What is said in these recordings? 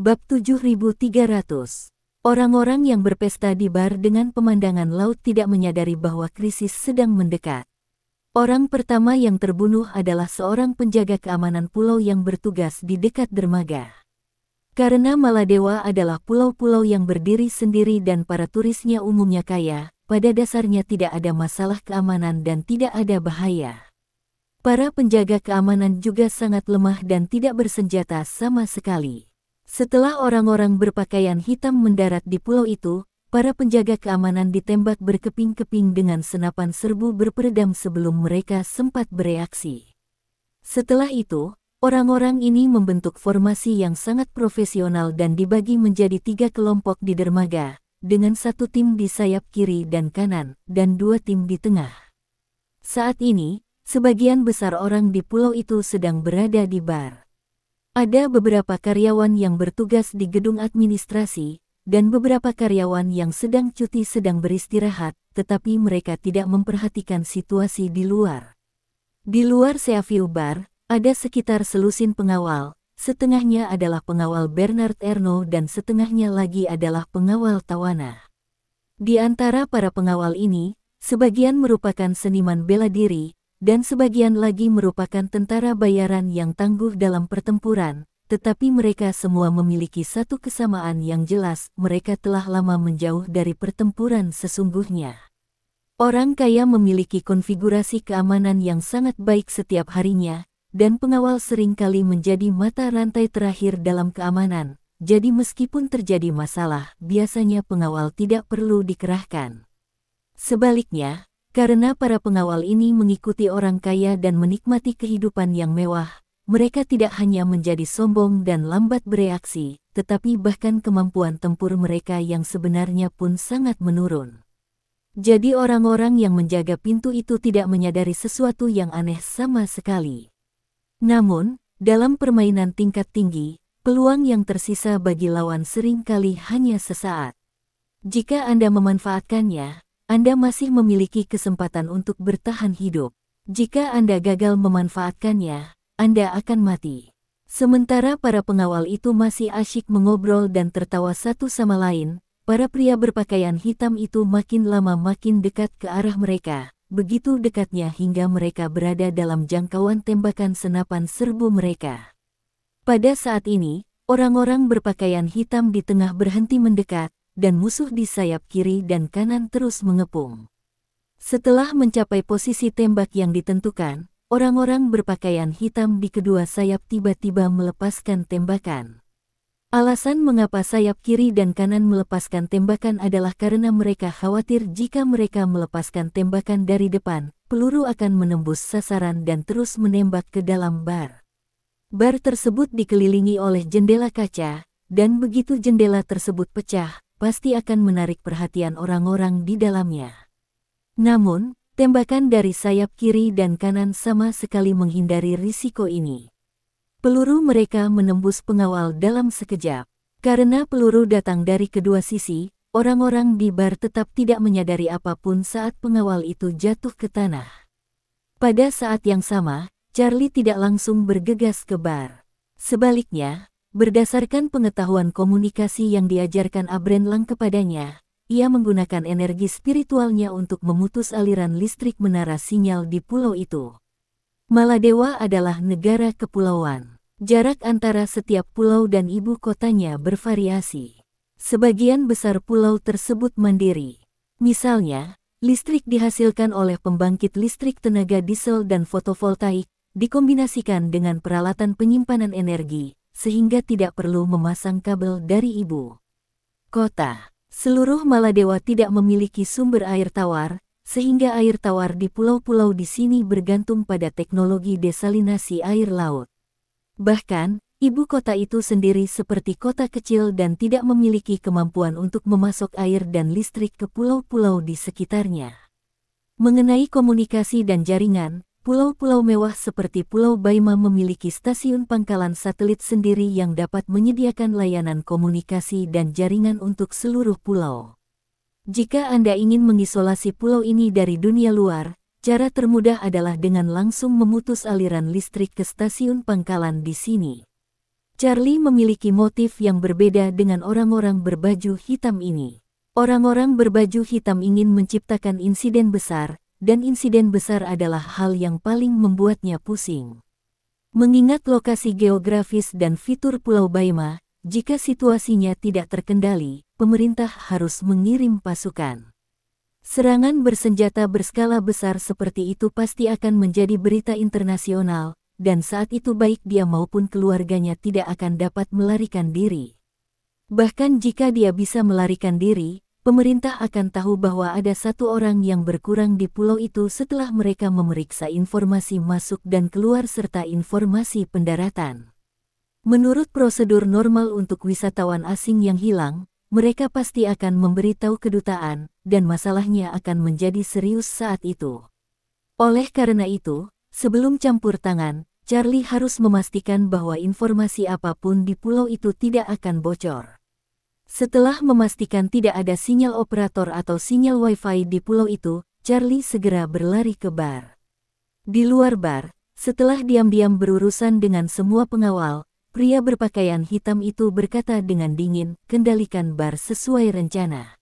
Bab 7300. Orang-orang yang berpesta di bar dengan pemandangan laut tidak menyadari bahwa krisis sedang mendekat. Orang pertama yang terbunuh adalah seorang penjaga keamanan pulau yang bertugas di dekat dermaga. Karena Maladewa adalah pulau-pulau yang berdiri sendiri dan para turisnya umumnya kaya, pada dasarnya tidak ada masalah keamanan dan tidak ada bahaya. Para penjaga keamanan juga sangat lemah dan tidak bersenjata sama sekali. Setelah orang-orang berpakaian hitam mendarat di pulau itu, para penjaga keamanan ditembak berkeping-keping dengan senapan serbu berperedam sebelum mereka sempat bereaksi. Setelah itu, orang-orang ini membentuk formasi yang sangat profesional dan dibagi menjadi 3 kelompok di dermaga, dengan 1 tim di sayap kiri dan kanan, dan 2 tim di tengah. Saat ini, sebagian besar orang di pulau itu sedang berada di bar. Ada beberapa karyawan yang bertugas di gedung administrasi, dan beberapa karyawan yang sedang cuti sedang beristirahat, tetapi mereka tidak memperhatikan situasi di luar. Di luar Seaview Bar, ada sekitar selusin pengawal, setengahnya adalah pengawal Bernard Erno dan setengahnya lagi adalah pengawal Tawana. Di antara para pengawal ini, sebagian merupakan seniman bela diri, dan sebagian lagi merupakan tentara bayaran yang tangguh dalam pertempuran, tetapi mereka semua memiliki satu kesamaan yang jelas, mereka telah lama menjauh dari pertempuran sesungguhnya. Orang kaya memiliki konfigurasi keamanan yang sangat baik setiap harinya, dan pengawal seringkali menjadi mata rantai terakhir dalam keamanan, jadi meskipun terjadi masalah, biasanya pengawal tidak perlu dikerahkan. Sebaliknya, karena para pengawal ini mengikuti orang kaya dan menikmati kehidupan yang mewah, mereka tidak hanya menjadi sombong dan lambat bereaksi, tetapi bahkan kemampuan tempur mereka yang sebenarnya pun sangat menurun. Jadi orang-orang yang menjaga pintu itu tidak menyadari sesuatu yang aneh sama sekali. Namun, dalam permainan tingkat tinggi, peluang yang tersisa bagi lawan seringkali hanya sesaat. Jika Anda memanfaatkannya, Anda masih memiliki kesempatan untuk bertahan hidup. Jika Anda gagal memanfaatkannya, Anda akan mati. Sementara para pengawal itu masih asyik mengobrol dan tertawa satu sama lain, para pria berpakaian hitam itu makin lama makin dekat ke arah mereka, begitu dekatnya hingga mereka berada dalam jangkauan tembakan senapan serbu mereka. Pada saat ini, orang-orang berpakaian hitam di tengah berhenti mendekat, dan musuh di sayap kiri dan kanan terus mengepung. Setelah mencapai posisi tembak yang ditentukan, orang-orang berpakaian hitam di kedua sayap tiba-tiba melepaskan tembakan. Alasan mengapa sayap kiri dan kanan melepaskan tembakan adalah karena mereka khawatir jika mereka melepaskan tembakan dari depan, peluru akan menembus sasaran dan terus menembak ke dalam bar. Bar tersebut dikelilingi oleh jendela kaca, dan begitu jendela tersebut pecah, pasti akan menarik perhatian orang-orang di dalamnya. Namun, tembakan dari sayap kiri dan kanan sama sekali menghindari risiko ini. Peluru mereka menembus pengawal dalam sekejap. Karena peluru datang dari kedua sisi, orang-orang di bar tetap tidak menyadari apapun saat pengawal itu jatuh ke tanah. Pada saat yang sama, Charlie tidak langsung bergegas ke bar. Sebaliknya, berdasarkan pengetahuan komunikasi yang diajarkan Abren Lang kepadanya, ia menggunakan energi spiritualnya untuk memutus aliran listrik menara sinyal di pulau itu. Maladewa adalah negara kepulauan. Jarak antara setiap pulau dan ibu kotanya bervariasi. Sebagian besar pulau tersebut mandiri. Misalnya, listrik dihasilkan oleh pembangkit listrik tenaga diesel dan fotovoltaik, dikombinasikan dengan peralatan penyimpanan energi, sehingga tidak perlu memasang kabel dari ibu kota. Seluruh Maladewa tidak memiliki sumber air tawar, sehingga air tawar di pulau-pulau di sini bergantung pada teknologi desalinasi air laut. Bahkan, ibu kota itu sendiri seperti kota kecil dan tidak memiliki kemampuan untuk memasok air dan listrik ke pulau-pulau di sekitarnya. Mengenai komunikasi dan jaringan, pulau-pulau mewah seperti Pulau Baima memiliki stasiun pangkalan satelit sendiri yang dapat menyediakan layanan komunikasi dan jaringan untuk seluruh pulau. Jika Anda ingin mengisolasi pulau ini dari dunia luar, cara termudah adalah dengan langsung memutus aliran listrik ke stasiun pangkalan di sini. Charlie memiliki motif yang berbeda dengan orang-orang berbaju hitam ini. Orang-orang berbaju hitam ingin menciptakan insiden besar, dan insiden besar adalah hal yang paling membuatnya pusing. Mengingat lokasi geografis dan fitur Pulau Baima, jika situasinya tidak terkendali, pemerintah harus mengirim pasukan. Serangan bersenjata berskala besar seperti itu pasti akan menjadi berita internasional, dan saat itu baik dia maupun keluarganya tidak akan dapat melarikan diri. Bahkan jika dia bisa melarikan diri, pemerintah akan tahu bahwa ada satu orang yang berkurang di pulau itu setelah mereka memeriksa informasi masuk dan keluar serta informasi pendaratan. Menurut prosedur normal untuk wisatawan asing yang hilang, mereka pasti akan memberitahu kedutaan, dan masalahnya akan menjadi serius saat itu. Oleh karena itu, sebelum campur tangan, Charlie harus memastikan bahwa informasi apapun di pulau itu tidak akan bocor. Setelah memastikan tidak ada sinyal operator atau sinyal Wi-Fi di pulau itu, Charlie segera berlari ke bar. Di luar bar, setelah diam-diam berurusan dengan semua pengawal, pria berpakaian hitam itu berkata dengan dingin, "Kendalikan bar sesuai rencana.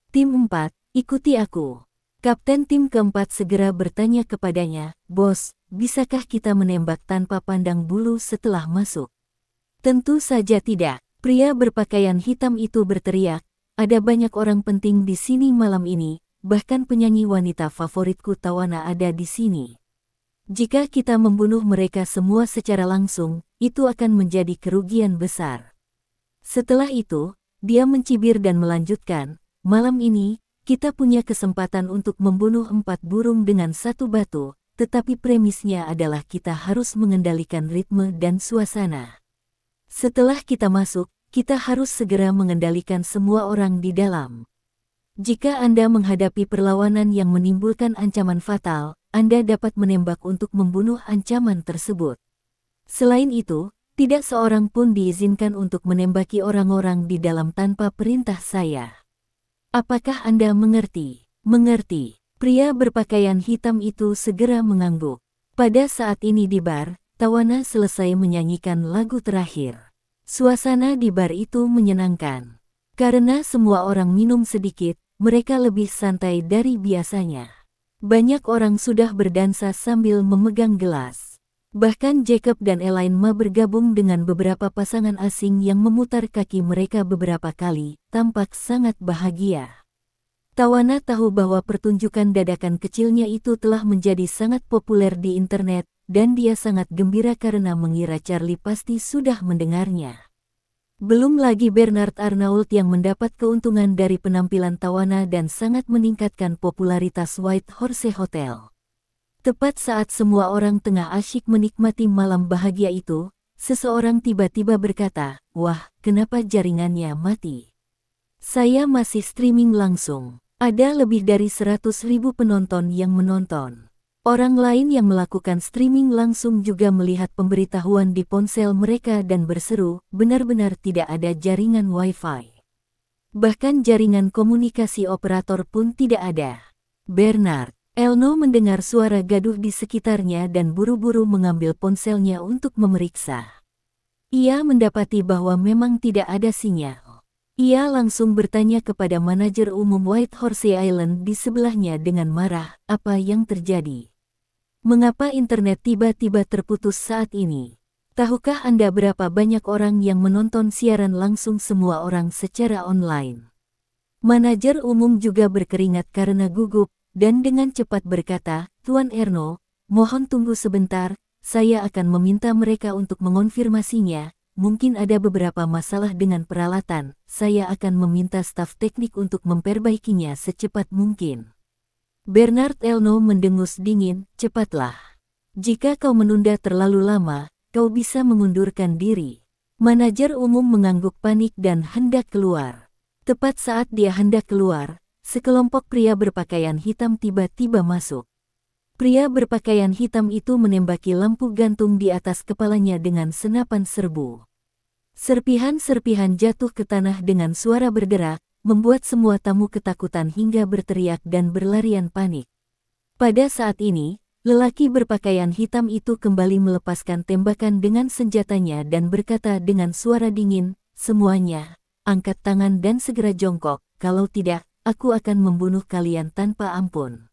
Tim 4, ikuti aku." Kapten tim keempat segera bertanya kepadanya, "Bos, bisakah kita menembak tanpa pandang bulu setelah masuk?" "Tentu saja tidak." Pria berpakaian hitam itu berteriak, "Ada banyak orang penting di sini malam ini, bahkan penyanyi wanita favoritku Tawana ada di sini. Jika kita membunuh mereka semua secara langsung, itu akan menjadi kerugian besar." Setelah itu, dia mencibir dan melanjutkan, "Malam ini, kita punya kesempatan untuk membunuh 4 burung dengan 1 batu, tetapi premisnya adalah kita harus mengendalikan ritme dan suasana. Setelah kita masuk, kita harus segera mengendalikan semua orang di dalam. Jika Anda menghadapi perlawanan yang menimbulkan ancaman fatal, Anda dapat menembak untuk membunuh ancaman tersebut. Selain itu, tidak seorang pun diizinkan untuk menembaki orang-orang di dalam tanpa perintah saya. Apakah Anda mengerti?" "Mengerti." Pria berpakaian hitam itu segera mengangguk. Pada saat ini di bar, Tawana selesai menyanyikan lagu terakhir. Suasana di bar itu menyenangkan. Karena semua orang minum sedikit, mereka lebih santai dari biasanya. Banyak orang sudah berdansa sambil memegang gelas. Bahkan Jacob dan Elaine bergabung dengan beberapa pasangan asing yang memutar kaki mereka beberapa kali, tampak sangat bahagia. Tawana tahu bahwa pertunjukan dadakan kecilnya itu telah menjadi sangat populer di internet, dan dia sangat gembira karena mengira Charlie pasti sudah mendengarnya. Belum lagi Bernard Arnault yang mendapat keuntungan dari penampilan Tawana dan sangat meningkatkan popularitas White Horse Hotel. Tepat saat semua orang tengah asyik menikmati malam bahagia itu, seseorang tiba-tiba berkata, "Wah, kenapa jaringannya mati? Saya masih streaming langsung. Ada lebih dari 100.000 penonton yang menonton." Orang lain yang melakukan streaming langsung juga melihat pemberitahuan di ponsel mereka dan berseru, "Benar-benar tidak ada jaringan Wi-Fi. Bahkan jaringan komunikasi operator pun tidak ada." Bernard Elno mendengar suara gaduh di sekitarnya dan buru-buru mengambil ponselnya untuk memeriksa. Ia mendapati bahwa memang tidak ada sinyal. Ia langsung bertanya kepada manajer umum White Horse Island di sebelahnya dengan marah, "Apa yang terjadi? Mengapa internet tiba-tiba terputus saat ini? Tahukah Anda berapa banyak orang yang menonton siaran langsung semua orang secara online?" Manajer umum juga berkeringat karena gugup, dan dengan cepat berkata, "Tuan Erno, mohon tunggu sebentar, saya akan meminta mereka untuk mengonfirmasinya. Mungkin ada beberapa masalah dengan peralatan, saya akan meminta staf teknik untuk memperbaikinya secepat mungkin." Bernard Elno mendengus dingin, "Cepatlah. Jika kau menunda terlalu lama, kau bisa mengundurkan diri." Manajer umum mengangguk panik dan hendak keluar. Tepat saat dia hendak keluar, sekelompok pria berpakaian hitam tiba-tiba masuk. Pria berpakaian hitam itu menembaki lampu gantung di atas kepalanya dengan senapan serbu. Serpihan-serpihan jatuh ke tanah dengan suara berderak, membuat semua tamu ketakutan hingga berteriak dan berlarian panik. Pada saat ini, Lelaki berpakaian hitam itu kembali melepaskan tembakan dengan senjatanya dan berkata dengan suara dingin, "Semuanya, angkat tangan dan segera jongkok, kalau tidak, aku akan membunuh kalian tanpa ampun."